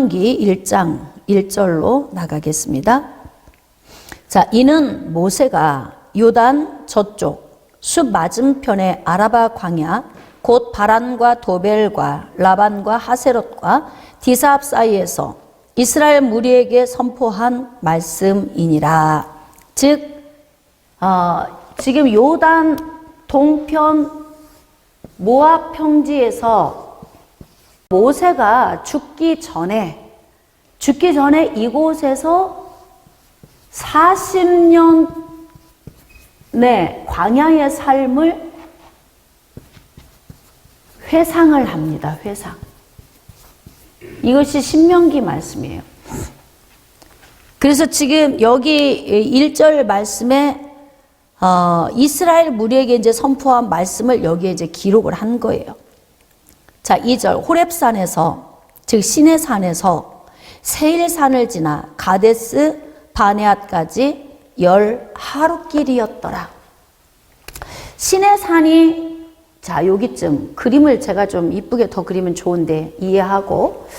신명기 1장 1절로 나가겠습니다. 자, 이는 모세가 요단 저쪽 숲 맞은편의 아라바 광야 곧 바란과 도벨과 라반과 하세롯과 디사합 사이에서 이스라엘 무리에게 선포한 말씀이니라. 즉 지금 요단 동편 모압 평지에서 모세가 죽기 전에 이곳에서 40년의 광야의 삶을 회상을 합니다. 회상. 이것이 신명기 말씀이에요. 그래서 지금 여기 1절 말씀에 이스라엘 무리에게 이제 선포한 말씀을 여기에 이제 기록을 한 거예요. 자, 2절 호렙산에서 즉 시내산에서 세일산을 지나 가데스 바네앗까지 10하루길이었더라. 시내산이 자 여기쯤 그림을 제가 좀 이쁘게 더 그리면 좋은데 이해하고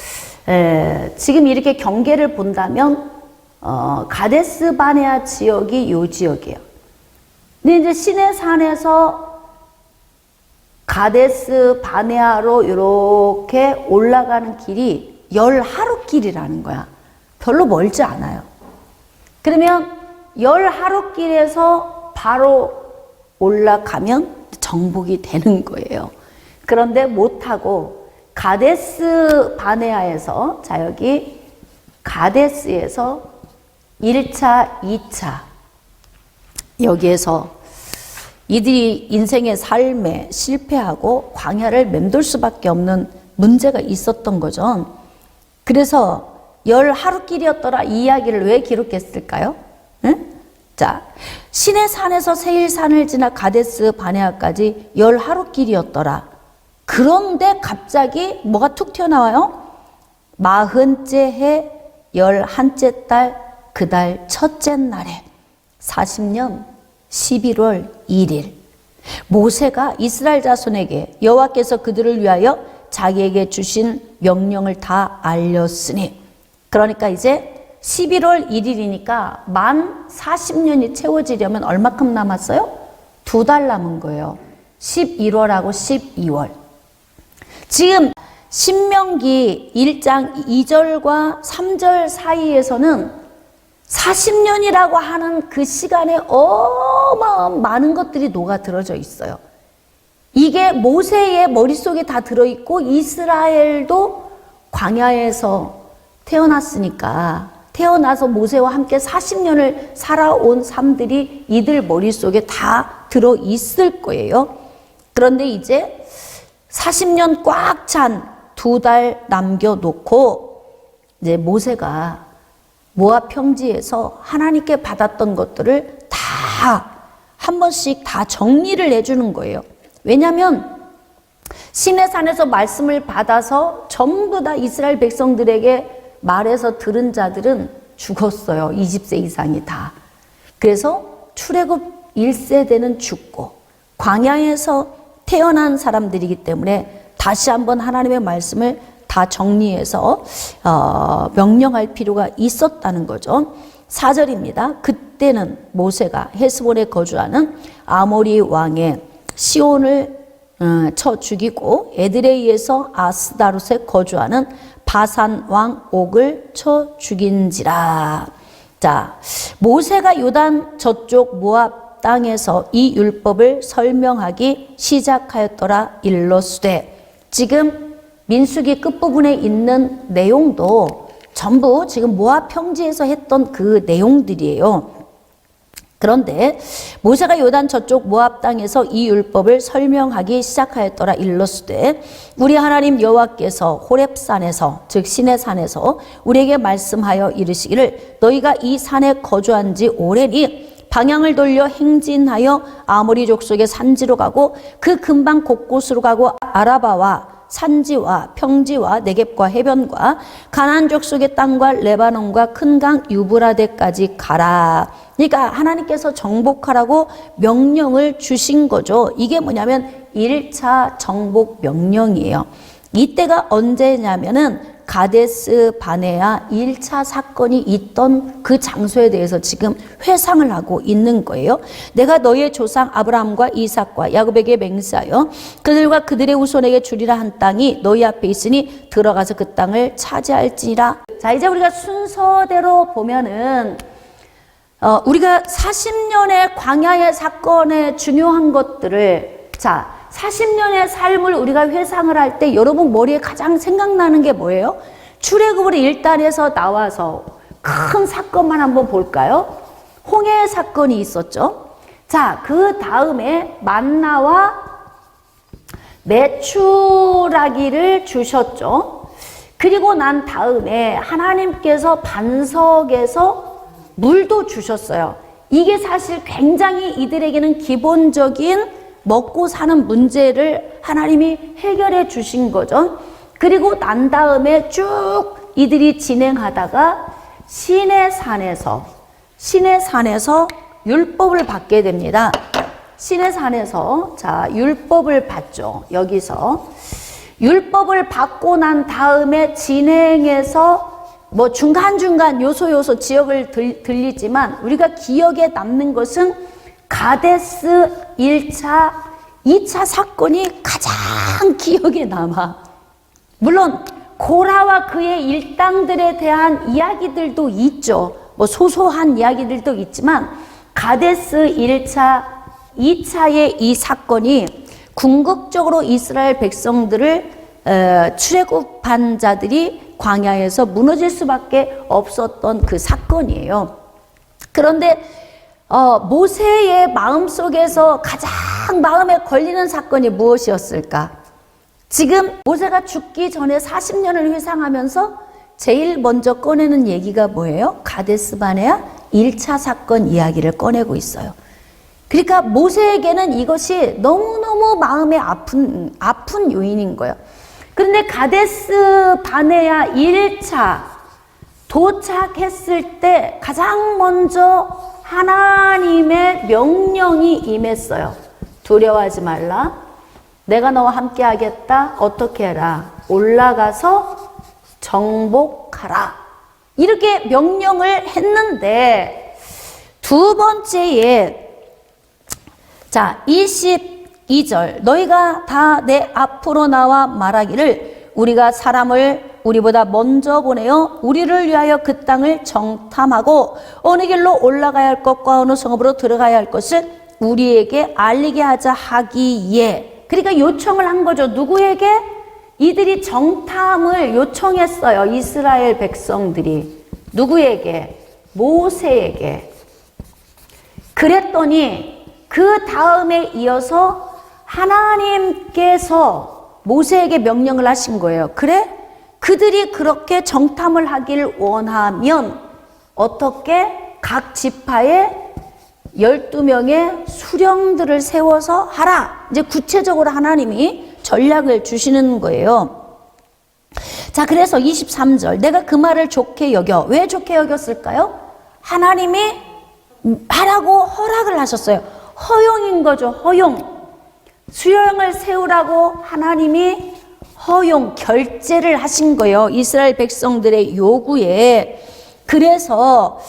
지금 이렇게 경계를 본다면 가데스 바네앗 지역이 요 지역이에요. 근데 이제 시내산에서 가데스 바네아로 이렇게 올라가는 길이 10하루길이라는 거야. 별로 멀지 않아요. 그러면 10하루길에서 바로 올라가면 정복이 되는 거예요. 그런데 못하고 가데스 바네아에서 자 여기 가데스에서 1차, 2차 여기에서 이들이 인생의 삶에 실패하고 광야를 맴돌 수밖에 없는 문제가 있었던 거죠. 그래서 10하루길이었더라 이 이야기를 왜 기록했을까요? 응? 자, 시내산에서 세일산을 지나 가데스 바네아까지 10하루길이었더라. 그런데 갑자기 뭐가 툭 튀어나와요? 40째 해 11째 달 그 달 첫째 날에 40년 11월 1일 모세가 이스라엘 자손에게 여호와께서 그들을 위하여 자기에게 주신 명령을 다 알렸으니 그러니까 이제 11월 1일이니까 만 40년이 채워지려면 얼마큼 남았어요? 2달 남은 거예요. 11월하고 12월. 지금 신명기 1장 2절과 3절 사이에서는 40년이라고 하는 그 시간에 어마어마한 많은 것들이 녹아들어져 있어요. 이게 모세의 머릿속에 다 들어있고 이스라엘도 광야에서 태어났으니까 태어나서 모세와 함께 40년을 살아온 삶들이 이들 머릿속에 다 들어있을 거예요. 그런데 이제 40년 꽉 찬 2달 남겨놓고 이제 모세가 모압 평지에서 하나님께 받았던 것들을 다 한 번씩 다 정리를 해주는 거예요. 왜냐하면 시내산에서 말씀을 받아서 전부 다 이스라엘 백성들에게 말해서 들은 자들은 죽었어요. 20세 이상이 다. 그래서 출애굽 1세대는 죽고 광야에서 태어난 사람들이기 때문에 다시 한번 하나님의 말씀을 다 정리해서 명령할 필요가 있었다는 거죠. 4절입니다. 그때는 모세가 헤스본에 거주하는 아모리 왕의 시온을 쳐 죽이고 에드레이에서 아스다롯에 거주하는 바산 왕 옥을 쳐 죽인지라. 자, 모세가 요단 저쪽 모압 땅에서 이 율법을 설명하기 시작하였더라 일러스되. 지금 민수기 끝부분에 있는 내용도 전부 지금 모압 평지에서 했던 그 내용들이에요. 그런데 모세가 요단 저쪽 모압 땅에서 이 율법을 설명하기 시작하였더라 일러스되 우리 하나님 여호와께서 호렙산에서 즉 시내산에서 우리에게 말씀하여 이르시기를 너희가 이 산에 거주한 지 오래니 방향을 돌려 행진하여 아모리 족속의 산지로 가고 그 근방 곳곳으로 가고 아라바와 산지와 평지와 네겝과 해변과 가나안 족속의 땅과 레바논과 큰 강 유브라데까지 가라. 그러니까 하나님께서 정복하라고 명령을 주신 거죠. 이게 뭐냐면 1차 정복 명령이에요. 이때가 언제냐면은 가데스 바네아 1차 사건이 있던 그 장소에 대해서 지금 회상을 하고 있는 거예요. 내가 너의 조상 아브라함과 이삭과 야곱에게 맹세하여 그들과 그들의 후손에게 주리라 한 땅이 너희 앞에 있으니 들어가서 그 땅을 차지할지니라. 자, 이제 우리가 순서대로 보면은 우리가 40년의 광야의 사건의 중요한 것들을, 자, 40년의 삶을 우리가 회상을 할 때 여러분 머리에 가장 생각나는 게 뭐예요? 출애굽으로 1단에서 나와서 큰 사건만 한번 볼까요? 홍해 사건이 있었죠. 자, 그 다음에 만나와 메추라기를 주셨죠. 그리고 난 다음에 하나님께서 반석에서 물도 주셨어요. 이게 사실 굉장히 이들에게는 기본적인 먹고 사는 문제를 하나님이 해결해 주신 거죠. 그리고 난 다음에 쭉 이들이 진행하다가 시내산에서 율법을 받게 됩니다. 시내산에서 자, 율법을 받죠. 여기서 율법을 받고 난 다음에 진행해서 뭐 중간중간 요소 지역을 들리지만 우리가 기억에 남는 것은 가데스 1차, 2차 사건이 가장 기억에 남아. 물론 고라와 그의 일당들에 대한 이야기들도 있죠. 뭐 소소한 이야기들도 있지만 가데스 1차, 2차의 이 사건이 궁극적으로 이스라엘 백성들을 출애굽한 자들이 광야에서 무너질 수밖에 없었던 그 사건이에요. 그런데 모세의 마음속에서 가장 마음에 걸리는 사건이 무엇이었을까? 지금 모세가 죽기 전에 40년을 회상하면서 제일 먼저 꺼내는 얘기가 뭐예요? 가데스 바네아 1차 사건 이야기를 꺼내고 있어요. 그러니까 모세에게는 이것이 너무너무 마음에 아픈 요인인 거예요. 그런데 가데스 바네아 1차 도착했을 때 가장 먼저 하나님의 명령이 임했어요. 두려워하지 말라. 내가 너와 함께 하겠다. 어떻게 해라? 올라가서 정복하라. 이렇게 명령을 했는데 두 번째에 자 22절 너희가 다 내 앞으로 나와 말하기를 우리가 사람을 우리보다 먼저 보내어 우리를 위하여 그 땅을 정탐하고 어느 길로 올라가야 할 것과 어느 성읍으로 들어가야 할 것을 우리에게 알리게 하자 하기에. 그러니까 요청을 한 거죠. 누구에게? 이들이 정탐을 요청했어요. 이스라엘 백성들이. 누구에게? 모세에게. 그랬더니 그 다음에 이어서 하나님께서 모세에게 명령을 하신 거예요. 그래? 그들이 그렇게 정탐을 하길 원하면 어떻게? 각 지파에 12명의 수령들을 세워서 하라. 이제 구체적으로 하나님이 전략을 주시는 거예요. 자, 그래서 23절 내가 그 말을 좋게 여겨. 왜 좋게 여겼을까요? 하나님이 하라고 허락을 하셨어요. 허용인 거죠. 허용. 수령을 세우라고 하나님이 허용, 결제를 하신 거예요. 이스라엘 백성들의 요구에. 그래서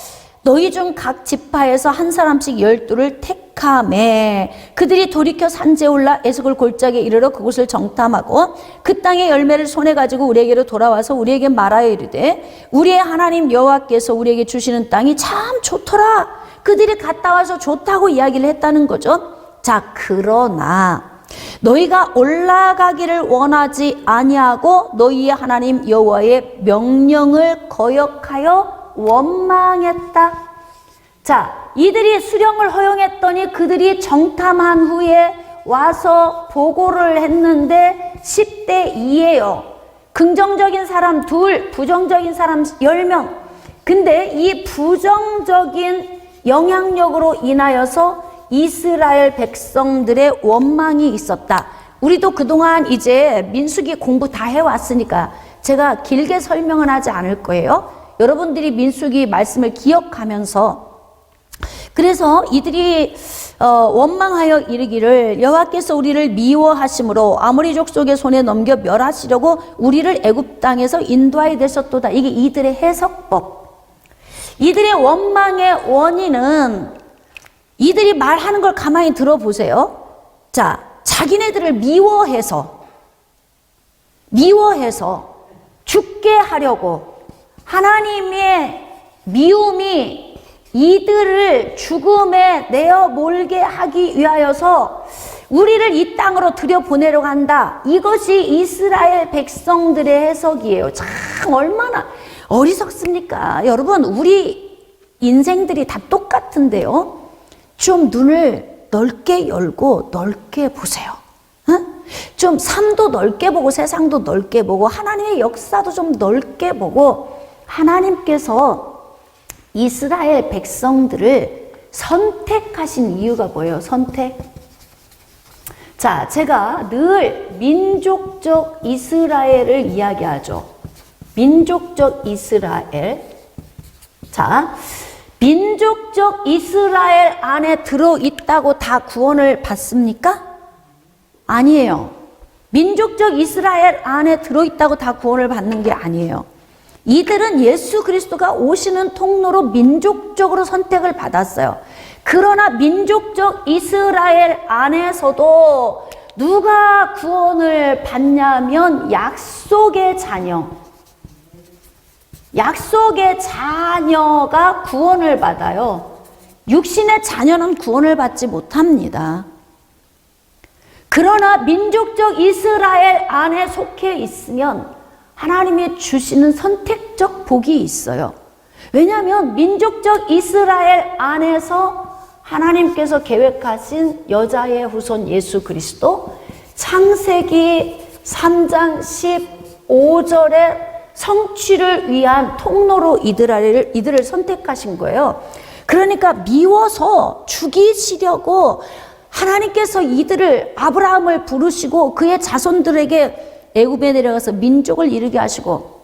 너희 중 각 지파에서 한 사람씩 12를 택하매 그들이 돌이켜 산지에 올라 에스골 골짜기에 이르러 그곳을 정탐하고 그 땅의 열매를 손에 가지고 우리에게로 돌아와서 우리에게 말하여 이르되 우리의 하나님 여호와께서 우리에게 주시는 땅이 참 좋더라. 그들이 갔다 와서 좋다고 이야기를 했다는 거죠. 자, 그러나 너희가 올라가기를 원하지 아니하고 너희의 하나님 여호와의 명령을 거역하여 원망했다. 자, 이들이 수령을 허용했더니 그들이 정탐한 후에 와서 보고를 했는데 10대 2예요. 긍정적인 사람 2, 부정적인 사람 10명. 근데 이 부정적인 영향력으로 인하여서 이스라엘 백성들의 원망이 있었다. 우리도 그동안 이제 민수기 공부 다 해왔으니까 제가 길게 설명은 하지 않을 거예요. 여러분들이 민수기 말씀을 기억하면서 그래서 이들이 원망하여 이르기를 여호와께서 우리를 미워하심으로 아모리 족속의 손에 넘겨 멸하시려고 우리를 애굽 땅에서 인도하여 되셨도다. 이게 이들의 해석법. 이들의 원망의 원인은 이들이 말하는 걸 가만히 들어보세요. 자, 자기네들을 미워해서 죽게 하려고 하나님의 미움이 이들을 죽음에 내어 몰게 하기 위하여서 우리를 이 땅으로 들여보내려고 한다. 이것이 이스라엘 백성들의 해석이에요. 참 얼마나 어리석습니까? 여러분, 우리 인생들이 다 똑같은데요. 좀 눈을 넓게 열고 넓게 보세요. 응? 좀 삶도 넓게 보고 세상도 넓게 보고 하나님의 역사도 좀 넓게 보고 하나님께서 이스라엘 백성들을 선택하신 이유가 뭐예요? 선택. 자, 제가 늘 민족적 이스라엘을 이야기하죠. 민족적 이스라엘. 자, 민족적 이스라엘 안에 들어있다고 다 구원을 받습니까? 아니에요. 민족적 이스라엘 안에 들어있다고 다 구원을 받는 게 아니에요. 이들은 예수 그리스도가 오시는 통로로 민족적으로 선택을 받았어요. 그러나 민족적 이스라엘 안에서도 누가 구원을 받냐면 약속의 자녀가 구원을 받아요. 육신의 자녀는 구원을 받지 못합니다. 그러나 민족적 이스라엘 안에 속해 있으면 하나님이 주시는 선택적 복이 있어요. 왜냐하면 민족적 이스라엘 안에서 하나님께서 계획하신 여자의 후손 예수 그리스도, 창세기 3장 15절의 성취를 위한 통로로 이들을 선택하신 거예요. 그러니까 미워서 죽이시려고 하나님께서 이들을, 아브라함을 부르시고 그의 자손들에게 애굽에 내려가서 민족을 이루게 하시고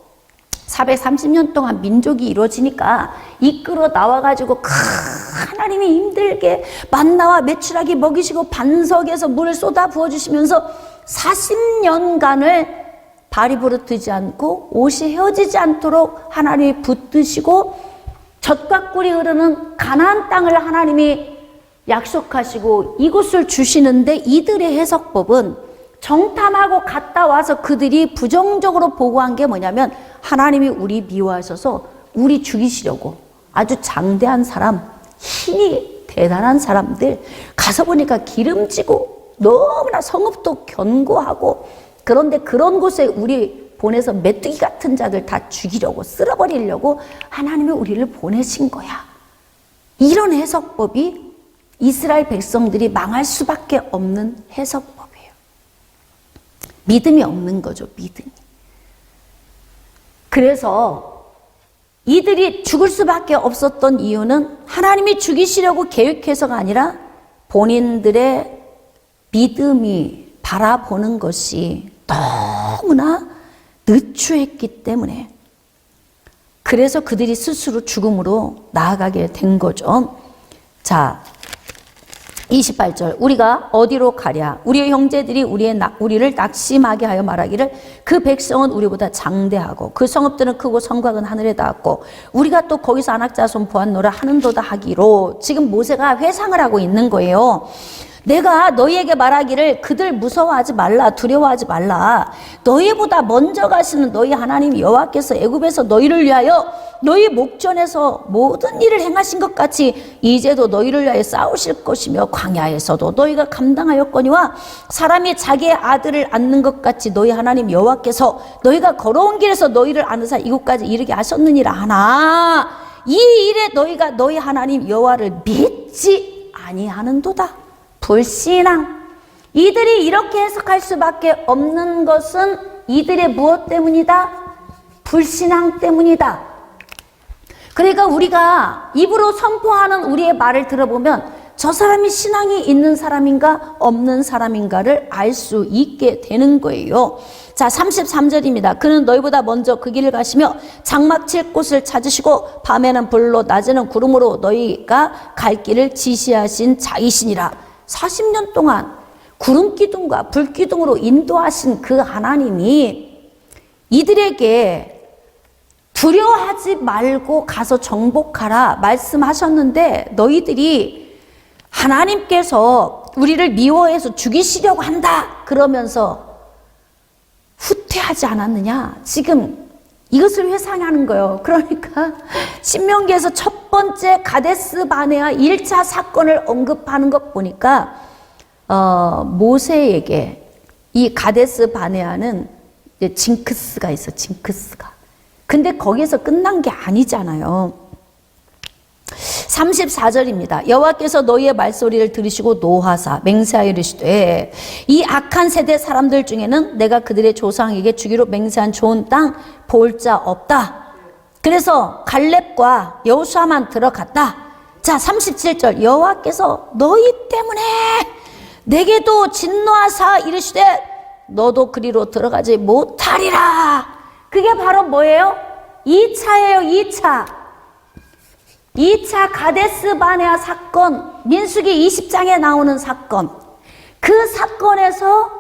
430년 동안 민족이 이루어지니까 이끌어 나와가지고 하나님이 힘들게 만나와 메추라기 먹이시고 반석에서 물을 쏟아 부어주시면서 40년간을 발이 부르트지 않고 옷이 헤어지지 않도록 하나님이 붙드시고 젖과 꿀이 흐르는 가나안 땅을 하나님이 약속하시고 이곳을 주시는데, 이들의 해석법은 정탐하고 갔다 와서 그들이 부정적으로 보고한 게 뭐냐면 하나님이 우리 미워하셔서 우리 죽이시려고 아주 장대한 사람, 힘이 대단한 사람들 가서 보니까 기름지고 너무나 성읍도 견고하고, 그런데 그런 곳에 우리 보내서 메뚜기 같은 자들 다 죽이려고, 쓸어버리려고 하나님이 우리를 보내신 거야. 이런 해석법이 이스라엘 백성들이 망할 수밖에 없는 해석법이에요. 믿음이 없는 거죠, 믿음이. 그래서 이들이 죽을 수밖에 없었던 이유는 하나님이 죽이시려고 계획해서가 아니라 본인들의 믿음이 바라보는 것이 너무나 느추했기 때문에, 그래서 그들이 스스로 죽음으로 나아가게 된 거죠. 자, 28절, 우리가 어디로 가랴? 우리의 형제들이 우리를 낙심하게 하여 말하기를 그 백성은 우리보다 장대하고 그 성읍들은 크고 성곽은 하늘에 닿았고 우리가 또 거기서 안악자손 보았노라 하는도다 하기로. 지금 모세가 회상을 하고 있는 거예요. 내가 너희에게 말하기를 그들 무서워하지 말라, 두려워하지 말라. 너희보다 먼저 가시는 너희 하나님 여호와께서 애굽에서 너희를 위하여 너희 목전에서 모든 일을 행하신 것 같이 이제도 너희를 위하여 싸우실 것이며 광야에서도 너희가 감당하였거니와 사람이 자기의 아들을 안는 것 같이 너희 하나님 여호와께서 너희가 걸어온 길에서 너희를 안으사 이곳까지 이르게 하셨느니라 하나 이 일에 너희가 너희 하나님 여호와를 믿지 아니하는도다. 불신앙. 이들이 이렇게 해석할 수밖에 없는 것은 이들의 무엇 때문이다? 불신앙 때문이다. 그러니까 우리가 입으로 선포하는 우리의 말을 들어보면 저 사람이 신앙이 있는 사람인가 없는 사람인가를 알 수 있게 되는 거예요. 자, 33절입니다. 그는 너희보다 먼저 그 길을 가시며 장막 칠 곳을 찾으시고 밤에는 불로 낮에는 구름으로 너희가 갈 길을 지시하신 자이시니라. 40년 동안 구름 기둥과 불 기둥으로 인도하신 그 하나님이 이들에게 두려워하지 말고 가서 정복하라 말씀하셨는데, 너희들이 하나님께서 우리를 미워해서 죽이시려고 한다 그러면서 후퇴하지 않았느냐? 지금 이것을 회상하는 거예요. 그러니까 신명기에서 첫 번째 가데스 바네아 1차 사건을 언급하는 것 보니까 모세에게 이 가데스 바네아는 징크스가 있어, 징크스가. 근데 거기서 끝난 게 아니잖아요. 34절입니다. 여호와께서 너희의 말소리를 들으시고 노하사 맹세하여 이르시되 이 악한 세대 사람들 중에는 내가 그들의 조상에게 주기로 맹세한 좋은 땅 볼 자 없다. 그래서 갈렙과 여호수아만 들어갔다. 자, 37절 여호와께서 너희 때문에 내게도 진노하사 이르시되 너도 그리로 들어가지 못하리라. 그게 바로 뭐예요? 2차예요. 2차 가데스 바네아 사건, 민수기 20장에 나오는 사건. 그 사건에서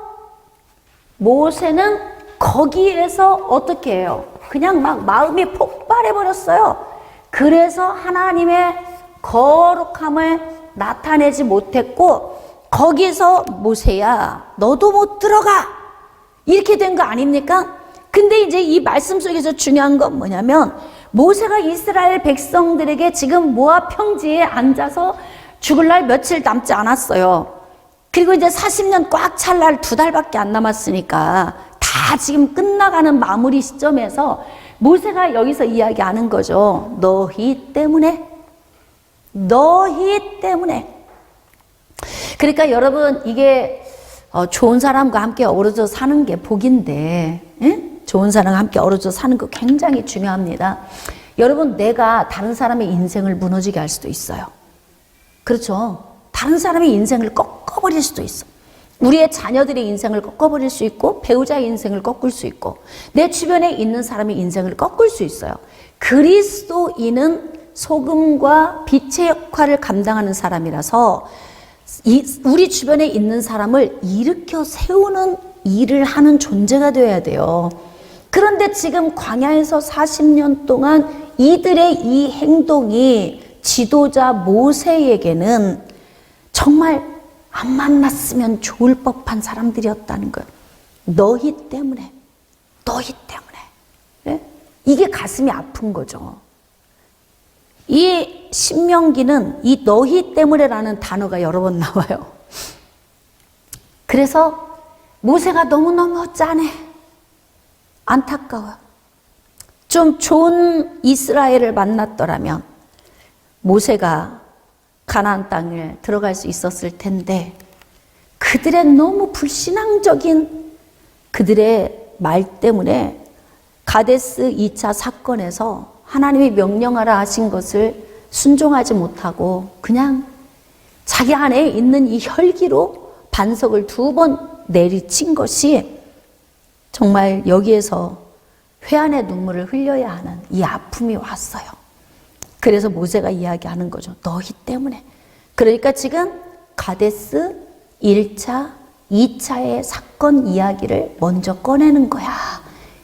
모세는 거기에서 어떻게 해요? 그냥 막 마음이 폭발해 버렸어요. 그래서 하나님의 거룩함을 나타내지 못했고, 거기서 모세야 너도 못 들어가 이렇게 된 거 아닙니까? 근데 이제 이 말씀 속에서 중요한 건 뭐냐면, 모세가 이스라엘 백성들에게 지금 모압 평지에 앉아서 죽을 날 며칠 남지 않았어요. 그리고 이제 40년 꽉 찰 날 2달밖에 안 남았으니까 다 지금 끝나가는 마무리 시점에서 모세가 여기서 이야기하는 거죠. 너희 때문에. 그러니까 여러분, 이게 좋은 사람과 함께 어우러져 사는 게 복인데, 응? 좋은 사람과 함께 어우러져 사는 거 굉장히 중요합니다. 여러분, 내가 다른 사람의 인생을 무너지게 할 수도 있어요. 그렇죠? 다른 사람의 인생을 꺾어버릴 수도 있어. 우리의 자녀들의 인생을 꺾어버릴 수 있고, 배우자의 인생을 꺾을 수 있고, 내 주변에 있는 사람의 인생을 꺾을 수 있어요. 그리스도인은 소금과 빛의 역할을 감당하는 사람이라서 우리 주변에 있는 사람을 일으켜 세우는 일을 하는 존재가 되어야 돼요. 그런데 지금 광야에서 40년 동안 이들의 이 행동이 지도자 모세에게는 정말 안 만났으면 좋을 법한 사람들이었다는 거예요. 너희 때문에. 네? 이게 가슴이 아픈 거죠. 이 신명기는 이 너희 때문에라는 단어가 여러 번 나와요. 그래서 모세가 너무너무 짠해. 안타까워요. 좀 좋은 이스라엘을 만났더라면 모세가 가나안 땅을 들어갈 수 있었을 텐데, 그들의 너무 불신앙적인 그들의 말 때문에 가데스 2차 사건에서 하나님이 명령하라 하신 것을 순종하지 못하고 그냥 자기 안에 있는 이 혈기로 반석을 2번 내리친 것이 정말 여기에서 회한의 눈물을 흘려야 하는 이 아픔이 왔어요. 그래서 모세가 이야기하는 거죠. 너희 때문에. 그러니까 지금 가데스 1차, 2차의 사건 이야기를 먼저 꺼내는 거야.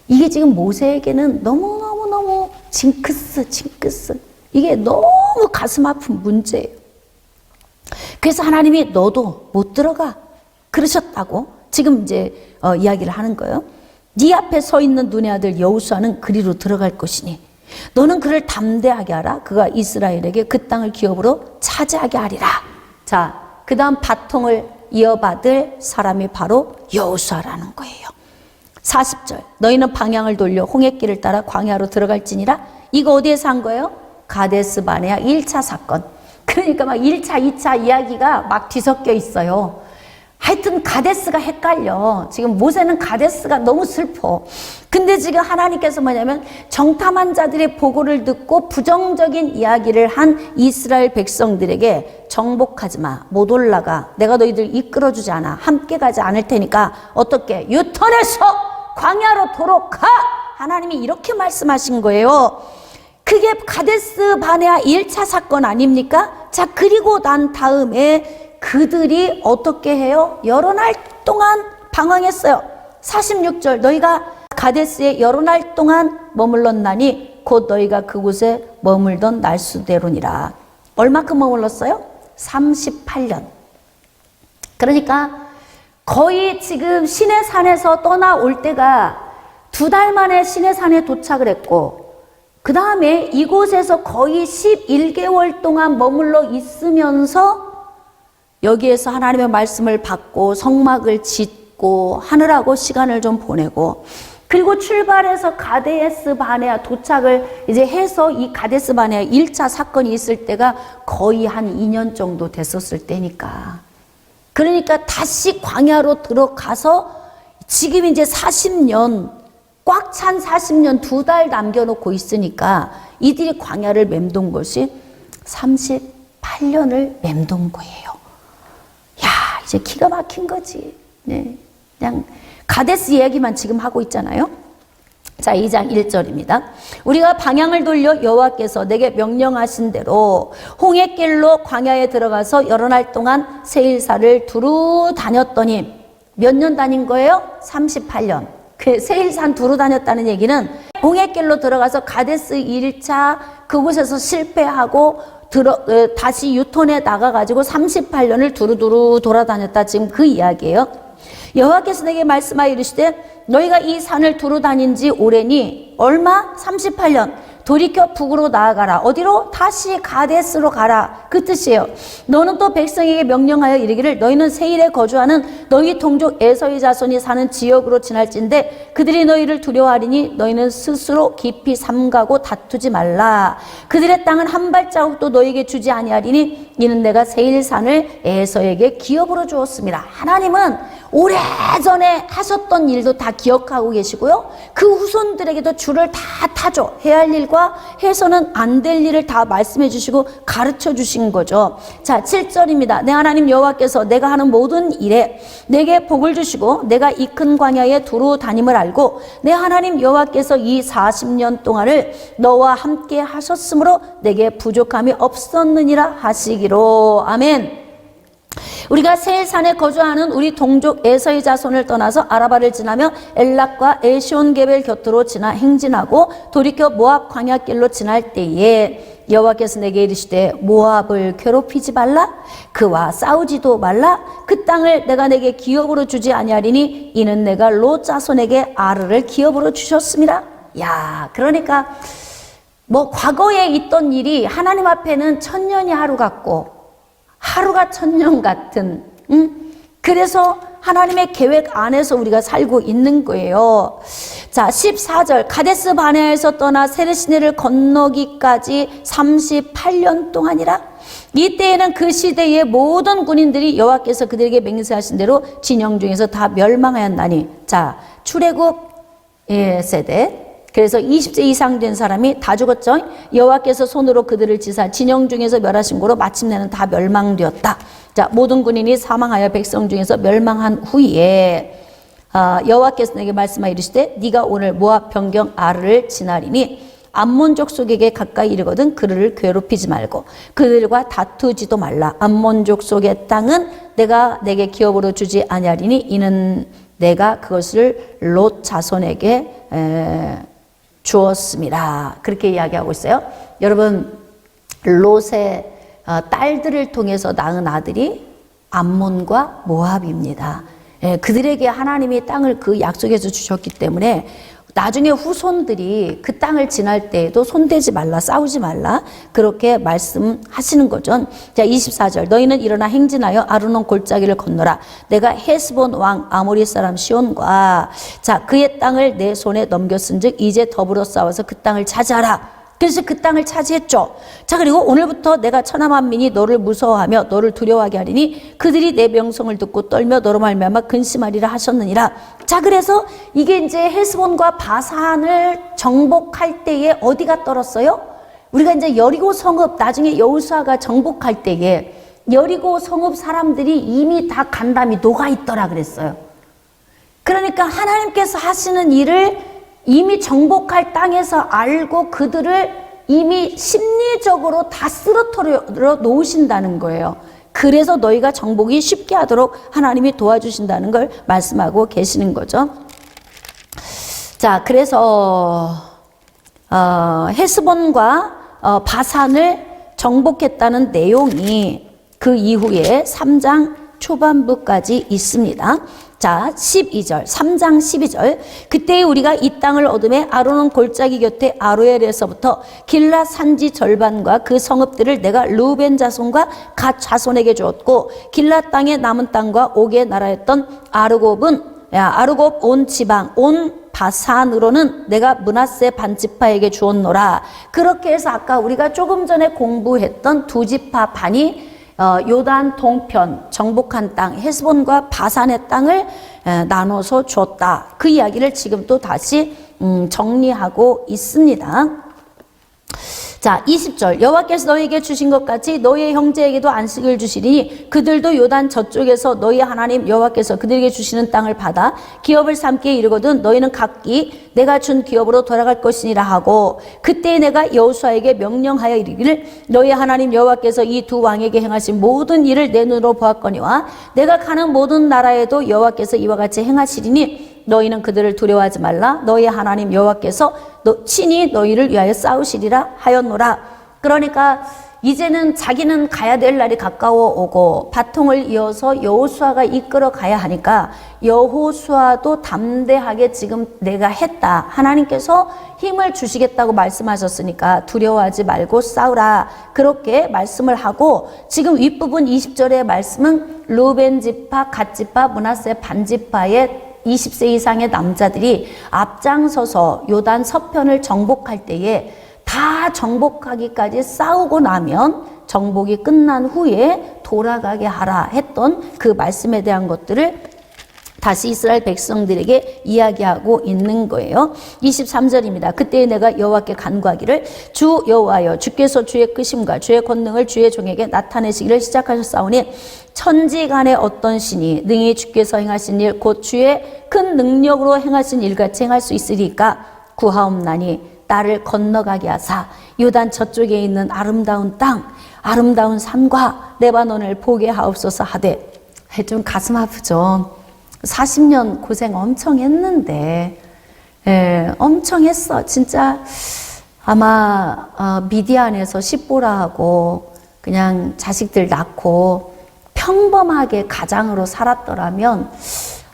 이게 지금 모세에게는 너무너무 징크스. 이게 너무 가슴 아픈 문제예요. 그래서 하나님이 너도 못 들어가 그러셨다고 지금 이제 이야기를 하는 거예요. 네 앞에 서 있는 눈의 아들 여호수아는 그리로 들어갈 것이니 너는 그를 담대하게 하라. 그가 이스라엘에게 그 땅을 기업으로 차지하게 하리라. 자, 그 다음 바통을 이어받을 사람이 바로 여호수아라는 거예요. 40절 너희는 방향을 돌려 홍해길을 따라 광야로 들어갈지니라. 이거 어디에서 한 거예요? 가데스 바네아 1차 사건. 그러니까 막 1차, 2차 이야기가 막 뒤섞여 있어요. 하여튼 가데스가 헷갈려. 지금 모세는 가데스가 너무 슬퍼. 근데 지금 하나님께서 뭐냐면 정탐한 자들의 보고를 듣고 부정적인 이야기를 한 이스라엘 백성들에게 정복하지 마. 못 올라가. 내가 너희들 이끌어주지 않아. 함께 가지 않을 테니까 어떻게? 유턴해서 광야로 도로가. 하나님이 이렇게 말씀하신 거예요. 그게 가데스 바네아 1차 사건 아닙니까? 자, 그리고 난 다음에 그들이 어떻게 해요? 여러 날 동안 방황했어요. 46절 너희가 가데스에 여러 날 동안 머물렀나니 곧 너희가 그곳에 머물던 날수대로니라. 얼마큼 머물렀어요? 38년. 그러니까 거의 지금 시내산에서 떠나올 때가 2달 만에 시내산에 도착을 했고 그 다음에 이곳에서 거의 11개월 동안 머물러 있으면서 여기에서 하나님의 말씀을 받고 성막을 짓고 하느라고 시간을 좀 보내고 그리고 출발해서 가데스 바네아 도착을 이제 해서 이 가데스 바네아 1차 사건이 있을 때가 거의 한 2년 정도 됐었을 때니까 그러니까 다시 광야로 들어가서 지금 이제 40년 꽉 찬 40년 2달 남겨놓고 있으니까 이들이 광야를 맴돈 것이 38년을 맴돈 거예요. 야, 이제 기가 막힌 거지. 네. 그냥 가데스 이야기만 지금 하고 있잖아요. 자, 2장 1절입니다. 우리가 방향을 돌려 여호와께서 내게 명령하신 대로 홍해길로 광야에 들어가서 여러 날 동안 세일사를 두루 다녔더니 몇 년 다닌 거예요? 38년. 그 세일산 두루 다녔다는 얘기는 홍해길로 들어가서 가데스 1차 그곳에서 실패하고 다시 유턴에 나가가지고 38년을 두루두루 돌아다녔다. 지금 그 이야기예요. 여호와께서 내게 말씀하여 이르시되 너희가 이 산을 두루 다닌 지 오래니 얼마? 38년. 돌이켜 북으로 나아가라. 어디로? 다시 가데스로 가라. 그 뜻이에요. 너는 또 백성에게 명령하여 이르기를 너희는 세일에 거주하는 너희 동족 에서의 자손이 사는 지역으로 지날진대 그들이 너희를 두려워하리니 너희는 스스로 깊이 삼가고 다투지 말라. 그들의 땅은 한 발자국도 너희에게 주지 아니하리니 이는 내가 세일산을 에서에게 기업으로 주었습니다. 하나님은 오래전에 하셨던 일도 다 기억하고 계시고요. 그 후손들에게도 줄을 다 타줘. 해야 할 일과 해서는 안 될 일을 다 말씀해 주시고 가르쳐 주신 거죠. 자, 7절입니다. 내 하나님 여호와께서 내가 하는 모든 일에 내게 복을 주시고 내가 이 큰 광야에 두루 다님을 알고 내 하나님 여호와께서 이 40년 동안을 너와 함께 하셨으므로 내게 부족함이 없었느니라 하시기로. 아멘. 우리가 세일산에 거주하는 우리 동족 에서의 자손을 떠나서 아라바를 지나며 엘락과 에시온게벨 곁으로 지나 행진하고 돌이켜 모압 광야길로 지날 때에 여호와께서 내게 이르시되 모압을 괴롭히지 말라. 그와 싸우지도 말라. 그 땅을 내가 내게 기업으로 주지 아니하리니 이는 내가 롯 자손에게 아르를 기업으로 주셨습니다. 야, 그러니까 뭐 과거에 있던 일이 하나님 앞에는 천년이 하루 같고 하루가 천년 같은, 그래서 하나님의 계획 안에서 우리가 살고 있는 거예요. 자, 14절 가데스 바네아에서 떠나 세르시네를 건너기까지 38년 동안이라. 이때에는 그 시대의 모든 군인들이 여호와께서 그들에게 맹세하신 대로 진영 중에서 다 멸망하였나니. 자, 출애굽 세대. 그래서 20세 이상 된 사람이 다 죽었죠. 여호와께서 손으로 그들을 치사 진영 중에서 멸하신 고로 마침내는 다 멸망되었다. 자, 모든 군인이 사망하여 백성 중에서 멸망한 후에 여호와께서 내게 말씀하여 이르시되 네가 오늘 모압 변경 아르를 지나리니 암몬 족속에게 가까이 이르거든 그들을 괴롭히지 말고 그들과 다투지도 말라. 암몬 족속의 땅은 내가 내게 기업으로 주지 아니하리니 이는 내가 그것을 롯 자손에게 주었습니다. 그렇게 이야기하고 있어요. 여러분, 롯의 딸들을 통해서 낳은 아들이 암몬과 모압입니다. 그들에게 하나님이 땅을 그 약속에서 주셨기 때문에 나중에 후손들이 그 땅을 지날 때에도 손대지 말라, 싸우지 말라 그렇게 말씀하시는 거죠. 자, 24절 너희는 일어나 행진하여 아르논 골짜기를 건너라. 내가 헤스본 왕 아모리 사람 시온과 자 그의 땅을 내 손에 넘겼은즉 이제 더불어 싸워서 그 땅을 차지하라. 그래서 그 땅을 차지했죠. 자, 그리고 오늘부터 내가 천하만민이 너를 무서워하며 너를 두려워하게 하리니 그들이 내 명성을 듣고 떨며 너로 말미암아 근심하리라 하셨느니라. 자, 그래서 이게 이제 헤스본과 바산을 정복할 때에 어디가 떨었어요? 우리가 이제 여리고 성읍, 나중에 여호수아가 정복할 때에 여리고 성읍 사람들이 이미 다 간담이 녹아 있더라 그랬어요. 그러니까 하나님께서 하시는 일을 이미 정복할 땅에서 알고 그들을 이미 심리적으로 다 쓰러뜨려 놓으신다는 거예요. 그래서 너희가 정복이 쉽게 하도록 하나님이 도와주신다는 걸 말씀하고 계시는 거죠. 자, 그래서 헤스본과 바산을 정복했다는 내용이 그 이후에 3장 초반부까지 있습니다. 자, 12절, 3장 12절. 그때 우리가 이 땅을 얻음에 아로논 골짜기 곁에 아로엘에서부터 길라 산지 절반과 그 성읍들을 내가 르우벤 자손과 갓 자손에게 주었고, 길라 땅의 남은 땅과 옥의 나라였던 아르곱 온 지방, 온 바산으로는 내가 므낫세 반지파에게 주었노라. 그렇게 해서 아까 우리가 조금 전에 공부했던 두 지파 반이 요단 동편 정복한 땅 헤스본과 바산의 땅을 나눠서 줬다. 그 이야기를 지금 또 다시 정리하고 있습니다. 자, 20절. 여호와께서 너희에게 주신 것 같이 너희의 형제에게도 안식을 주시리니 그들도 요단 저쪽에서 너희 하나님 여호와께서 그들에게 주시는 땅을 받아 기업을 삼게 이르거든 너희는 각기 내가 준 기업으로 돌아갈 것이니라 하고, 그때 내가 여호수아에게 명령하여 이르기를 너희 하나님 여호와께서 이 두 왕에게 행하신 모든 일을 내 눈으로 보았거니와 내가 가는 모든 나라에도 여호와께서 이와 같이 행하시리니 너희는 그들을 두려워하지 말라. 너희 하나님 여호와께서 친히 너희를 위하여 싸우시리라 하였노라. 그러니까 이제는 자기는 가야 될 날이 가까워 오고 바통을 이어서 여호수아가 이끌어 가야 하니까 여호수아도 담대하게 지금 내가 했다, 하나님께서 힘을 주시겠다고 말씀하셨으니까 두려워하지 말고 싸우라, 그렇게 말씀을 하고, 지금 윗부분 20절의 말씀은 르우벤 지파, 갓 지파, 므낫세 반지파의 20세 이상의 남자들이 앞장서서 요단 서편을 정복할 때에 다 정복하기까지 싸우고 나면 정복이 끝난 후에 돌아가게 하라 했던 그 말씀에 대한 것들을 다시 이스라엘 백성들에게 이야기하고 있는 거예요. 23절입니다. 그때 내가 여호와께 간구하기를 주 여호와여, 주께서 주의 크심과 주의 권능을 주의 종에게 나타내시기를 시작하셨사오니 천지간에 어떤 신이 능히 주께서 행하신 일 곧 주의 큰 능력으로 행하신 일같이 행할 수 있으리까? 구하옵나니 나를 건너가게 하사 요단 저쪽에 있는 아름다운 땅, 아름다운 산과 레바논을 보게 하옵소서 하되. 좀 가슴 아프죠. 40년 고생 엄청 했는데, 엄청 했어. 진짜 아마 미디안에서 십보라 하고 그냥 자식들 낳고 평범하게 가장으로 살았더라면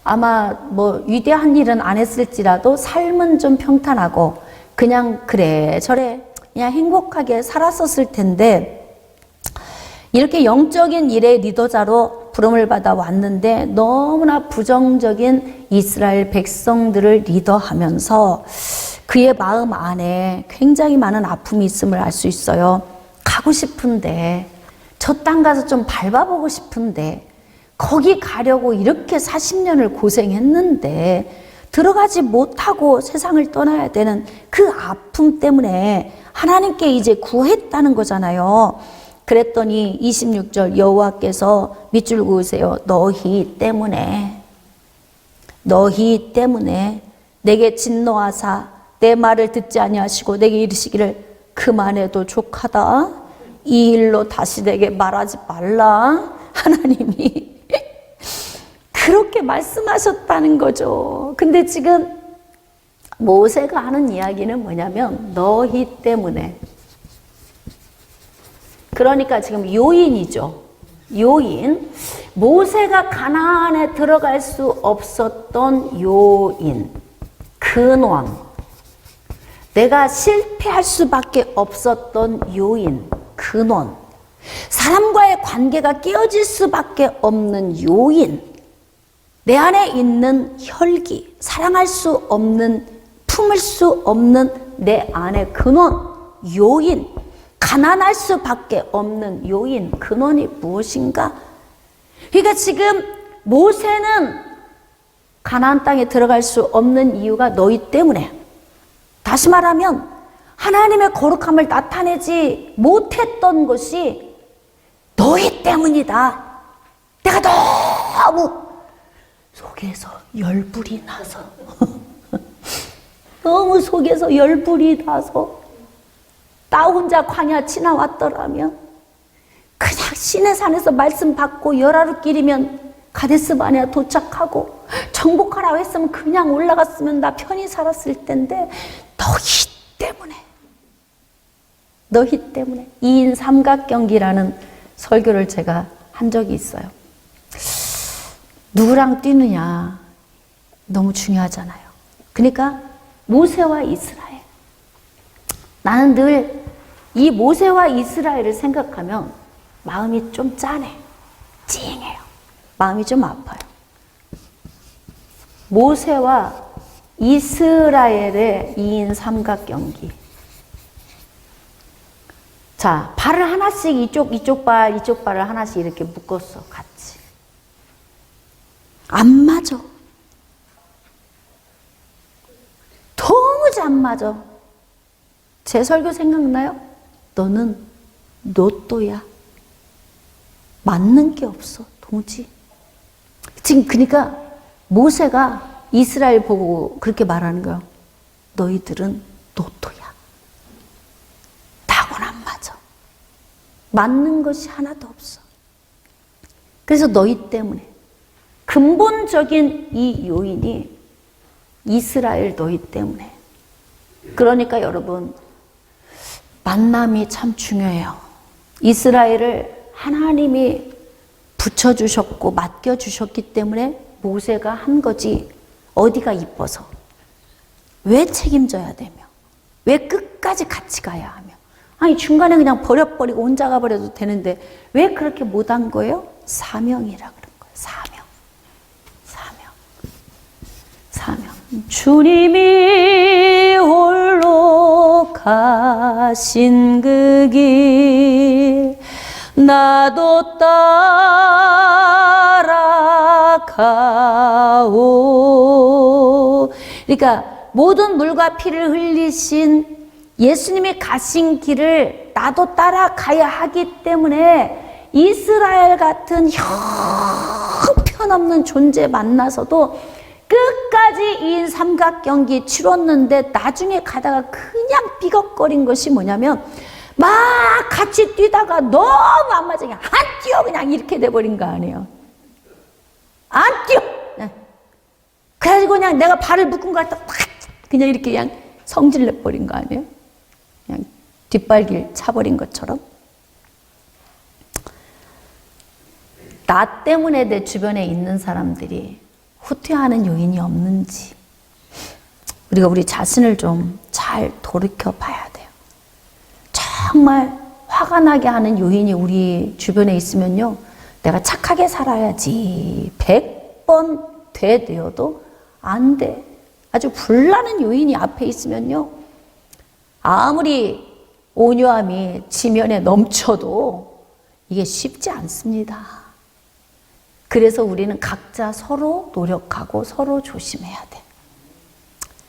아마 뭐 위대한 일은 안 했을지라도 삶은 좀 평탄하고 그냥 그래 저래 그냥 행복하게 살았었을 텐데, 이렇게 영적인 일의 리더자로 부름을 받아 왔는데 너무나 부정적인 이스라엘 백성들을 리더하면서 그의 마음 안에 굉장히 많은 아픔이 있음을 알 수 있어요. 가고 싶은데, 저 땅 가서 좀 밟아보고 싶은데, 거기 가려고 이렇게 40년을 고생했는데 들어가지 못하고 세상을 떠나야 되는 그 아픔 때문에 하나님께 이제 구했다는 거잖아요. 그랬더니 26절 여호와께서 밑줄 그으세요. 너희 때문에 내게 진노하사 내 말을 듣지 아니하시고 내게 이르시기를 그만해도 족하다. 이 일로 다시 내게 말하지 말라. 하나님이 그렇게 말씀하셨다는 거죠. 근데 지금 모세가 하는 이야기는 뭐냐면 너희 때문에. 그러니까 지금 요인이죠. 요인. 모세가 가나안에 들어갈 수 없었던 요인. 근원. 내가 실패할 수밖에 없었던 요인. 근원. 사람과의 관계가 깨어질 수밖에 없는 요인. 내 안에 있는 혈기. 사랑할 수 없는, 품을 수 없는 내 안의 근원. 요인, 가난할 수밖에 없는 요인, 근원이 무엇인가? 그러니까 지금 모세는 가나안 땅에 들어갈 수 없는 이유가 너희 때문에, 다시 말하면 하나님의 거룩함을 나타내지 못했던 것이 너희 때문이다. 내가 너무 속에서 열불이 나서 너무 속에서 열불이 나서 나 혼자 광야 지나왔더라면, 그냥 시내산에서 말씀 받고 열하루길이면 가데스바네아 도착하고 정복하라고 했으면 그냥 올라갔으면 나 편히 살았을 텐데, 너희 때문에 2인 삼각경기라는 설교를 제가 한 적이 있어요. 누구랑 뛰느냐 너무 중요하잖아요. 그러니까 모세와 이스라엘, 나는 늘 이 모세와 이스라엘을 생각하면 마음이 좀 짠해, 찡해요. 마음이 좀 아파요. 모세와 이스라엘의 2인 삼각경기. 자, 발을 하나씩 이쪽 발을 하나씩 이렇게 묶었어, 같이. 안 맞아. 도무지 안 맞아. 제 설교 생각나요? 너는 노또야. 맞는 게 없어, 도무지. 지금 그러니까 모세가 이스라엘 보고 그렇게 말하는 거야. 너희들은 노또야. 나하고는 안 맞아. 맞는 것이 하나도 없어. 그래서 너희 때문에, 근본적인 이 요인이 이스라엘 너희 때문에. 그러니까 여러분, 만남이 참 중요해요. 이스라엘을 하나님이 붙여주셨고 맡겨주셨기 때문에 모세가 한 거지, 어디가 이뻐서, 왜 책임져야 되며, 왜 끝까지 같이 가야 하며, 아니 중간에 그냥 버려버리고 혼자 가버려도 되는데 왜 그렇게 못한 거예요? 사명이라 그런 거예요. 사명. 주님이 홀로 가신 그 길 나도 따라가오. 그러니까 모든 물과 피를 흘리신 예수님이 가신 길을 나도 따라가야 하기 때문에 이스라엘 같은 형편없는 존재 만나서도 끝까지 2인 삼각경기 치렀는데, 나중에 가다가 그냥 삐걱거린 것이 뭐냐면, 막 같이 뛰다가 너무 안 맞아, 그냥 안 뛰어, 그냥 이렇게 돼버린 거 아니에요. 안 뛰어. 그래가지고 그냥 내가 발을 묶은 거 같다, 그냥 이렇게 그냥 성질 내버린 거 아니에요? 그냥 뒷발길 차버린 것처럼. 나 때문에 내 주변에 있는 사람들이 후퇴하는 요인이 없는지 우리가 우리 자신을 좀 잘 돌이켜 봐야 돼요. 정말 화가 나게 하는 요인이 우리 주변에 있으면요, 내가 착하게 살아야지 100번 되어도 안 돼. 아주 불나는 요인이 앞에 있으면요, 아무리 온유함이 지면에 넘쳐도 이게 쉽지 않습니다. 그래서 우리는 각자 서로 노력하고 서로 조심해야 돼.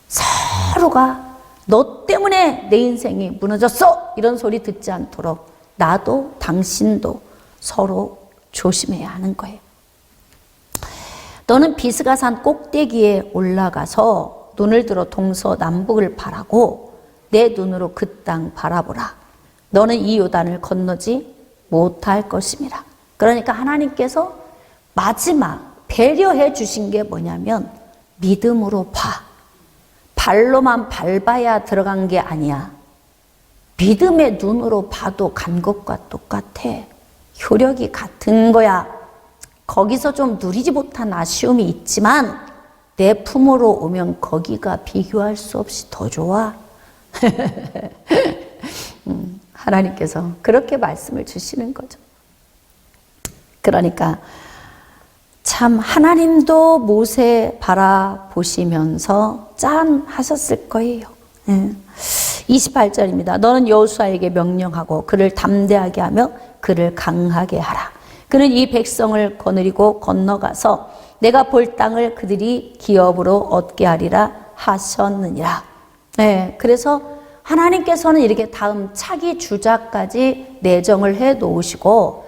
서로가 너 때문에 내 인생이 무너졌어! 이런 소리 듣지 않도록 나도 당신도 서로 조심해야 하는 거예요. 너는 비스가산 꼭대기에 올라가서 눈을 들어 동서남북을 바라고 내 눈으로 그 땅 바라보라. 너는 이 요단을 건너지 못할 것임이라. 그러니까 하나님께서 마지막 배려해 주신 게 뭐냐면 믿음으로 봐. 발로만 밟아야 들어간 게 아니야. 믿음의 눈으로 봐도 간 것과 똑같아. 효력이 같은 거야. 거기서 좀 누리지 못한 아쉬움이 있지만 내 품으로 오면 거기가 비교할 수 없이 더 좋아. 하나님께서 그렇게 말씀을 주시는 거죠. 그러니까 참 하나님도 모세 바라보시면서 짠 하셨을 거예요. 28절입니다. 너는 여호수아에게 명령하고 그를 담대하게 하며 그를 강하게 하라. 그는 이 백성을 거느리고 건너가서 내가 볼 땅을 그들이 기업으로 얻게 하리라 하셨느니라. 네, 그래서 하나님께서는 이렇게 다음 차기 주자까지 내정을 해 놓으시고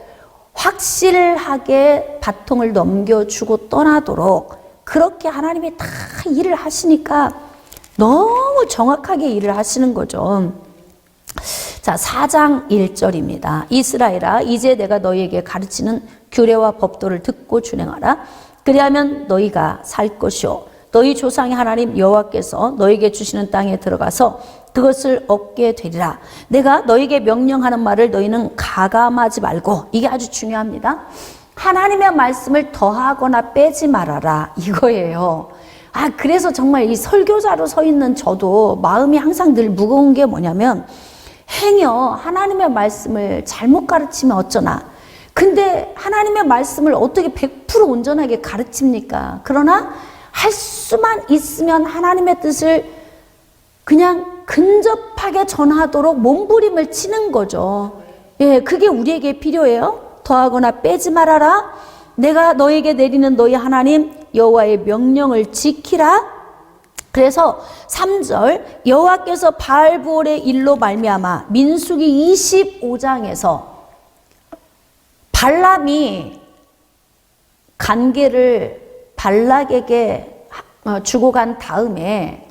확실하게 바통을 넘겨주고 떠나도록 그렇게 하나님이 다 일을 하시니까 너무 정확하게 일을 하시는 거죠. 자, 4장 1절입니다. 이스라엘아, 이제 내가 너희에게 가르치는 규례와 법도를 듣고 준행하라. 그리하면 너희가 살 것이요 너희 조상의 하나님 여호와께서 너희에게 주시는 땅에 들어가서 그것을 얻게 되리라. 내가 너희에게 명령하는 말을 너희는 가감하지 말고, 이게 아주 중요합니다. 하나님의 말씀을 더하거나 빼지 말아라, 이거예요. 그래서 정말 이 설교자로 서 있는 저도 마음이 항상 늘 무거운 게 뭐냐면, 행여 하나님의 말씀을 잘못 가르치면 어쩌나. 근데 하나님의 말씀을 어떻게 100% 온전하게 가르칩니까? 그러나 할 수만 있으면 하나님의 뜻을 그냥 근접하게 전하도록 몸부림을 치는 거죠. 예, 그게 우리에게 필요해요. 더하거나 빼지 말아라. 내가 너에게 내리는 너희 하나님 여호와의 명령을 지키라. 그래서 3절 여호와께서 바알브올의 일로 말미암아 민수기 25장에서 발람이 간계를 발락에게 주고 간 다음에